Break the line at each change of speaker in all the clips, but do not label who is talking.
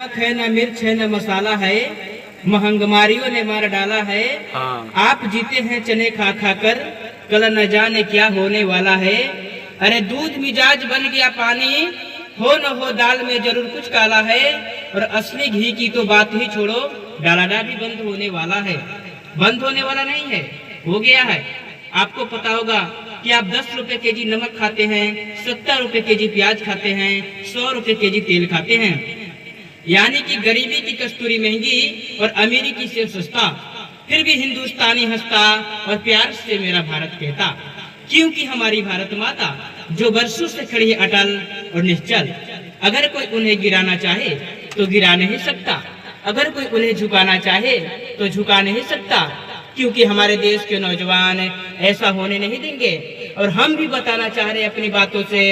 नमक है न मिर्च है न मसाला है, महंगमारियों ने मार डाला है। आप जीते हैं चने खा खा कर, कल न जाने क्या होने वाला है। अरे दूध मिजाज बन गया पानी, हो न हो दाल में जरूर कुछ काला है। और असली घी की तो बात ही छोड़ो, डालाडा भी बंद होने वाला है। बंद होने वाला नहीं है, हो गया है। आपको पता होगा कि आप 10 रुपए केजी नमक खाते हैं, 70 रुपए केजी प्याज खाते हैं, 100 रुपए केजी तेल खाते हैं। यानी कि गरीबी की कस्तूरी महंगी और अमीरी की सेब सस्ता, फिर भी हिंदुस्तानी हंसता और प्यार से मेरा भारत कहता। क्योंकि हमारी भारत माता जो वर्षों से खड़ी है अटल और निश्चल, अगर कोई उन्हें गिराना चाहे तो गिरा नहीं सकता, अगर कोई उन्हें झुकाना चाहे तो झुका नहीं सकता। क्योंकि हमारे देश के नौजवान ऐसा होने नहीं देंगे। और हम भी बताना चाह रहे हैं अपनी बातों से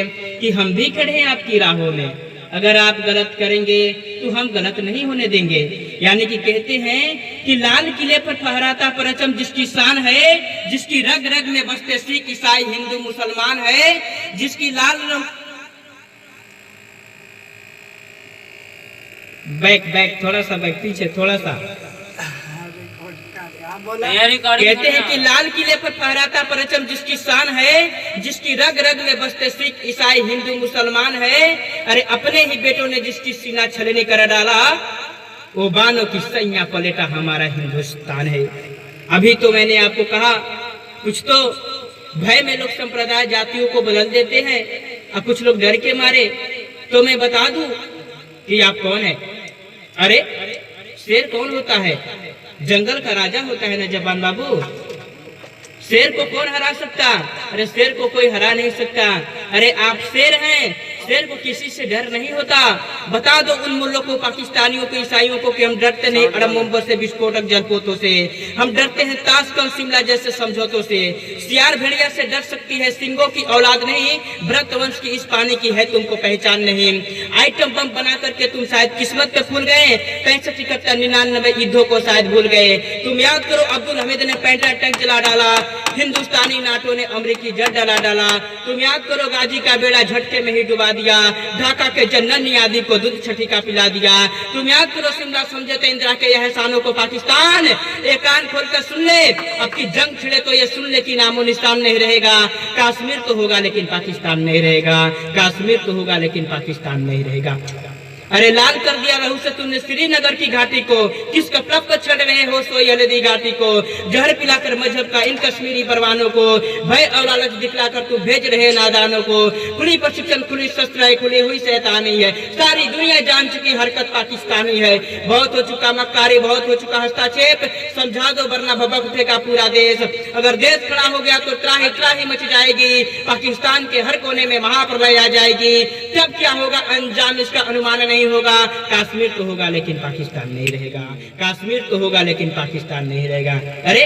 कि हम भी खड़े हैं आपकी राहों में। अगर आप गलत करेंगे तो हम गलत नहीं होने देंगे। यानी कि कहते हैं कि लाल किले पर फहराता परचम जिसकी शान है, जिसकी रग रग में बसते सिख ईसाई हिंदू मुसलमान है, जिसकी लाल बैक थोड़ा सा बैक पीछे थोड़ा सा। कहते हैं कि लाल किले पर फहराता परचम जिसकी शान है, जिसकी रग रग में बसते सिख ईसाई हिंदू मुसलमान है। अरे अपने ही बेटों ने जिसकी सीना छलनी कर डाला, वो बानों की सैया पलेटा हमारा हिंदुस्तान है। अभी तो मैंने आपको कहा कुछ तो भय में लोग संप्रदाय जातियों को बदल देते हैं और कुछ लोग डर के मारे। तो मैं बता दूं कि आप कौन है। अरे शेर कौन होता है? जंगल का राजा होता है ना जवान बाबू। शेर को कौन हरा सकता? अरे शेर को कोई हरा नहीं सकता। अरे आप शेर हैं, शेर को किसी से डर नहीं होता। बता दो उन मुल्लों को, पाकिस्तानियों को, ईसाइयों को कि हम डरते नहीं अरब मोहब्बत से, विस्फोटक जलपोतों से। हम डरते हैं ताशकंद शिमला जैसे समझौतों से। सियार भेड़िया से डर सकती है, सिंगों की औलाद नहीं। भरत वंश की इस पानी की है तुमको पहचान नहीं। आइटम बम बना करके तुम शायद किस्मत पे फूल गए। 65, 71, 99 युद्धों को शायद भूल गए। तुम याद करो अब्दुल हमीद ने पैंट्रा टैंक जला डाला, हिंदुस्तानी नाटो ने अमरीकी जट डला डाला। तुम याद करो गाजी का बेड़ा झटके में ही डुबा दिया, ढाका के जन्नन यादी को दूध छठी का पिला दिया। तुम याद करो शिमला समझौते इंदिरा के एहसानों को पाकिस्तान। एक कान खोल कर सुन ले, अब की जंग छिड़े तो ये सुन ले कि नामो निशान नहीं रहेगा। कश्मीर तो होगा लेकिन पाकिस्तान नहीं रहेगा, कश्मीर तो होगा लेकिन पाकिस्तान नहीं रहेगा। अरे लाल कर दिया रहू से तुमने श्रीनगर की घाटी को, किस कपड़प को छड़ रहे हो सोई हल्दी घाटी को। जहर पिलाकर मजहब का इन कश्मीरी परवानों को, भय और लालच दिखलाकर तुम भेज रहे नादानों को। खुली प्रशिक्षण, खुली शस्त्र है, खुली हुई शैतानी है। सारी दुनिया जान चुकी हरकत पाकिस्तानी है। बहुत हो चुका मक्कारी, बहुत हो चुका हस्तक्षेप। समझा दो वरना भबक उठेगा पूरा देश। अगर देश खड़ा हो गया तो त्राही त्राही मच जाएगी। पाकिस्तान के हर कोने में महाप्रलय आ जाएगी। तब क्या होगा अंजाम इसका अनुमान नहीं होगा। कश्मीर तो होगा लेकिन पाकिस्तान नहीं रहेगा, कश्मीर तो होगा लेकिन पाकिस्तान नहीं रहेगा। अरे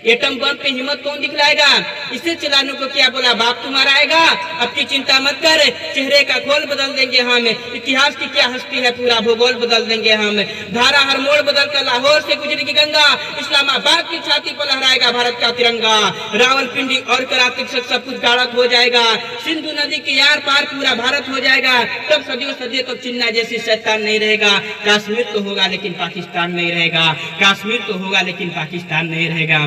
एटम बम पे हिम्मत कौन दिखलाएगा? इसे चलाने को क्या बोला बाप तुम्हारा आएगा। अब की चिंता मत कर, चेहरे का खोल बदल देंगे हम। इतिहास की क्या हस्ती है, पूरा भूगोल बदल देंगे हम। धारा हर मोड़ बदल कर लाहौर से गुजरेगी गंगा, इस्लामाबाद की छाती पर लहराएगा भारत का तिरंगा। रावलपिंडी और कराची तक सब कुछ गाढ़त हो जाएगा। सिंधु नदी के यार पार पूरा भारत हो जाएगा। तब सदियों सदियों तक चिन्ना जैसी शैतान नहीं रहेगा। कश्मीर तो होगा लेकिन पाकिस्तान नहीं रहेगा, कश्मीर तो होगा लेकिन पाकिस्तान नहीं रहेगा।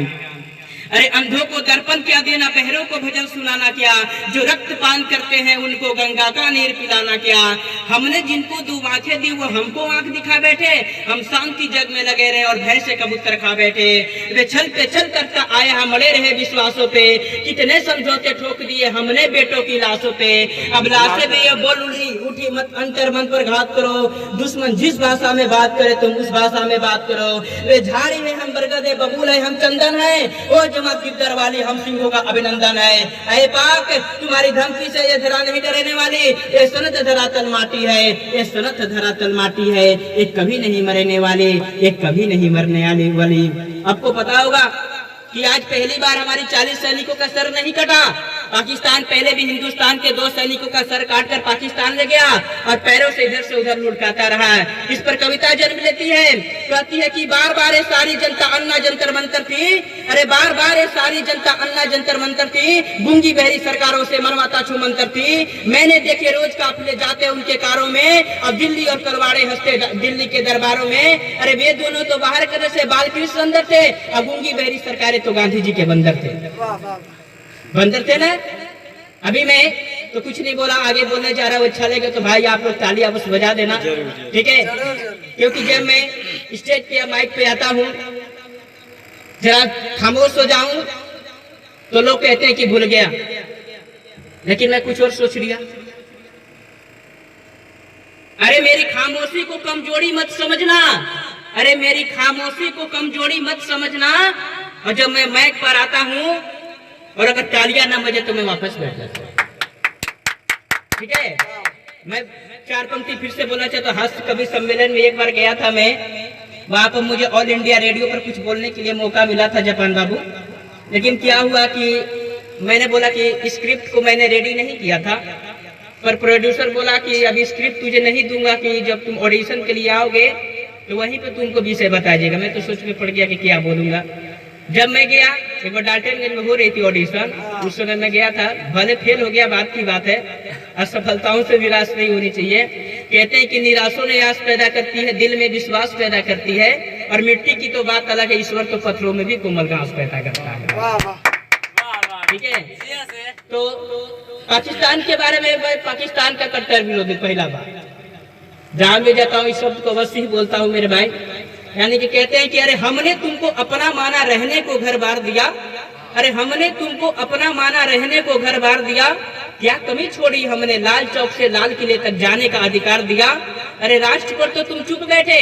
अरे अंधों को दर्पण क्या देना, बहरों को भजन सुनाना क्या, जो रक्तपान करते हैं उनको गंगा का नीर पिलाना क्या। हमने जिनको 2 आंखें दी वो हमको आंख दिखा बैठे। हम शांति जग में लगे रहे और भय से कबूतर खा बैठे। वे छल पे छल करता आए, हम अड़े रहे विश्वासों पे। कितने समझौते ठोक दिए हमने बेटों की लाशों पे। अब लाशें भी ये बोल उठी मत अंतर मन पर घात करो। दुश्मन जिस भाषा में बात करे तुम उस भाषा में बात करो। वे झाड़ी है हम बरगद है, बबूल है हम चंदन है, वो जमात गिद्दर वाली हम सिंहों का अभिनंदन है। अरे पाक तुम्हारी धमकी से ये धरा नहीं डरने वाली। ये सनत धरातल माटी है, ये सनत धरातल माटी है। ये कभी नहीं मरने वाली, ये कभी नहीं मरने वाली। आपको पता होगा कि आज पहली बार हमारी 40 सैनिकों का सर नहीं कटा। पाकिस्तान पहले भी हिंदुस्तान के 2 सैनिकों का सर काटकर पाकिस्तान ले गया और पैरों से इधर से उधर लुढ़काता रहा है। इस पर कविता जन्म लेती है, कहती है कि बार बार ये सारी जनता अन्ना जंतर मंतर थी, अरे बार बार ये सारी जनता अन्ना जंतर मंतर थी, गूंगी बहरी सरकारों से मनवाता छू मंतर थी। मैंने देखे रोज काफिले जाते उनके कारों में, अब दिल्ली और तलवाड़े हंसते दिल्ली के दरबारों में। अरे वे दोनों तो बाहर करने से बालकृष्ण अंदर थे, अब गूंगी बहरी सरकारें तो गांधी जी के बंदर थे। बंदर थे ना। अभी मैं तो कुछ नहीं बोला, आगे बोलने जा रहा हूँ। अच्छा लगे तो भाई आप लोग तालियां बस बजा देना, ठीक है? क्योंकि जब मैं स्टेज पे या माइक पे आता हूँ, जरा खामोश हो जाऊं तो लोग कहते हैं कि भूल गया, लेकिन मैं कुछ और सोच लिया। अरे मेरी खामोशी को कमजोरी मत समझना, अरे मेरी खामोशी को कमजोरी मत समझना। और जब मैं माइक पर आता हूँ और अगर तालियां ना बजे तो मैं वापस बैठ जाता हूँ, ठीक है? मैं 4 पंक्ति फिर से बोलना चाहता हूँ। हस्त कवि सम्मेलन में एक बार गया था मैं, वहां पर मुझे ऑल इंडिया रेडियो पर कुछ बोलने के लिए मौका मिला था जापान बाबू। लेकिन क्या हुआ कि मैंने बोला कि स्क्रिप्ट को मैंने रेडी नहीं किया था, पर प्रोड्यूसर बोला कि अभी स्क्रिप्ट तुझे नहीं दूंगा, कि जब तुम ऑडिशन के लिए आओगे तो वहीं पे तुमको विषय बताइएगा। मैं तो सोच में पड़ गया कि क्या बोलूंगा। जब मैं गया, एक बार डाल्टनगंज में हो रही थी ऑडिशन, उस समय मैं गया था, भले फेल हो गया, बात की बात है, असफलताओं से निराश नहीं होनी चाहिए। कहते हैं कि निराशों ने आस पैदा करती है, दिल में विश्वास पैदा करती है, और मिट्टी की तो बात अलग है, ईश्वर तो पत्थरों में भी कोमल घास पैदा करता है, ठीक है? तो पाकिस्तान के बारे में, मैं पाकिस्तान का कट्टर विरोधी पहला बार जहां भी जाता हूँ इस शब्द को अवश्य ही बोलता हूँ मेरे भाई। यानी कि कहते हैं कि अरे हमने तुमको अपना माना, रहने को घर बार दिया, अरे हमने तुमको अपना माना, रहने को घर बार दिया, क्या कमी छोड़ी हमने, लाल चौक से लाल किले तक जाने का अधिकार दिया। अरे राष्ट्र पर तो तुम चुप बैठे,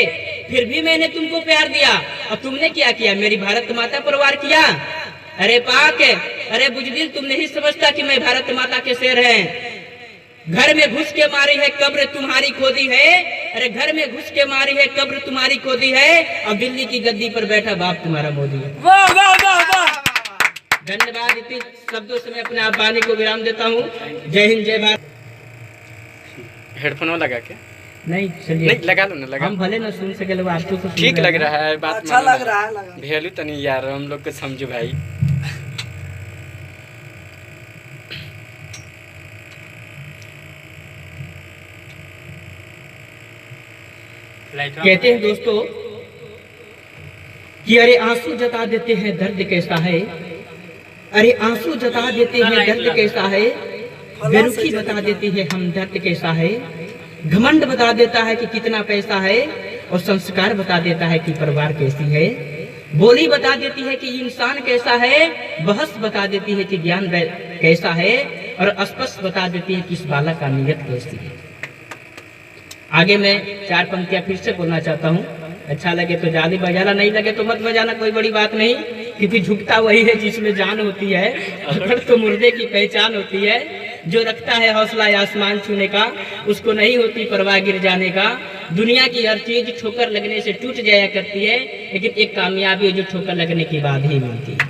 फिर भी मैंने तुमको प्यार दिया, अब तुमने क्या किया, मेरी भारत माता पर वार किया। अरे पाक, अरे बुजदिल तुम नहीं समझता कि मैं भारत माता के शेर हैं। घर में घुस के मारी है कब्र तुम्हारी खोदी है, अरे घर में घुस के मारी है कब्र तुम्हारी खोदी है, अब दिल्ली की गद्दी पर बैठा बाप तुम्हारा मोदी है। वाह वाह वाह वाह, धन्यवाद। इतने शब्दों से मैं अपने आप वाणी को विराम देता हूँ। जय हिंद, जय भारत।
हेडफोन लगा के
नहीं, चलिए
नहीं लगा लो ना, लगा।
हम भले ना सुन सके, लोग आपको तो
ठीक लग रहा है, बात
अच्छा लग रहा है,
भेलू तो नहीं यार, हम लोग को समझो भाई।
कहते हैं दोस्तों कि अरे आंसू जता देते हैं दर्द कैसा है, अरे आंसू जता देते हैं दर्द कैसा है, बेरुखी बता देती है हम दर्द कैसा है, घमंड बता देता है कि कितना पैसा है, और संस्कार बता देता है कि परिवार कैसी है, बोली बता देती है कि इंसान कैसा है, बहस बता देती है कि ज्ञान कैसा है, और स्पष्ट बता देती है कि इस बालक का नियत कैसी है। आगे मैं 4 पंक्तियां फिर से बोलना चाहता हूँ। अच्छा लगे तो ज्यादा बजाना, नहीं लगे तो मत बजाना, कोई बड़ी बात नहीं, क्योंकि झुकता वही है जिसमें जान होती है, अकड़ तो मुर्दे की पहचान होती है। जो रखता है हौसला आसमान छूने का, उसको नहीं होती परवाह गिर जाने का। दुनिया की हर चीज ठोकर लगने से टूट जाया करती है, लेकिन एक कामयाबी जो ठोकर लगने के बाद ही मिलती है।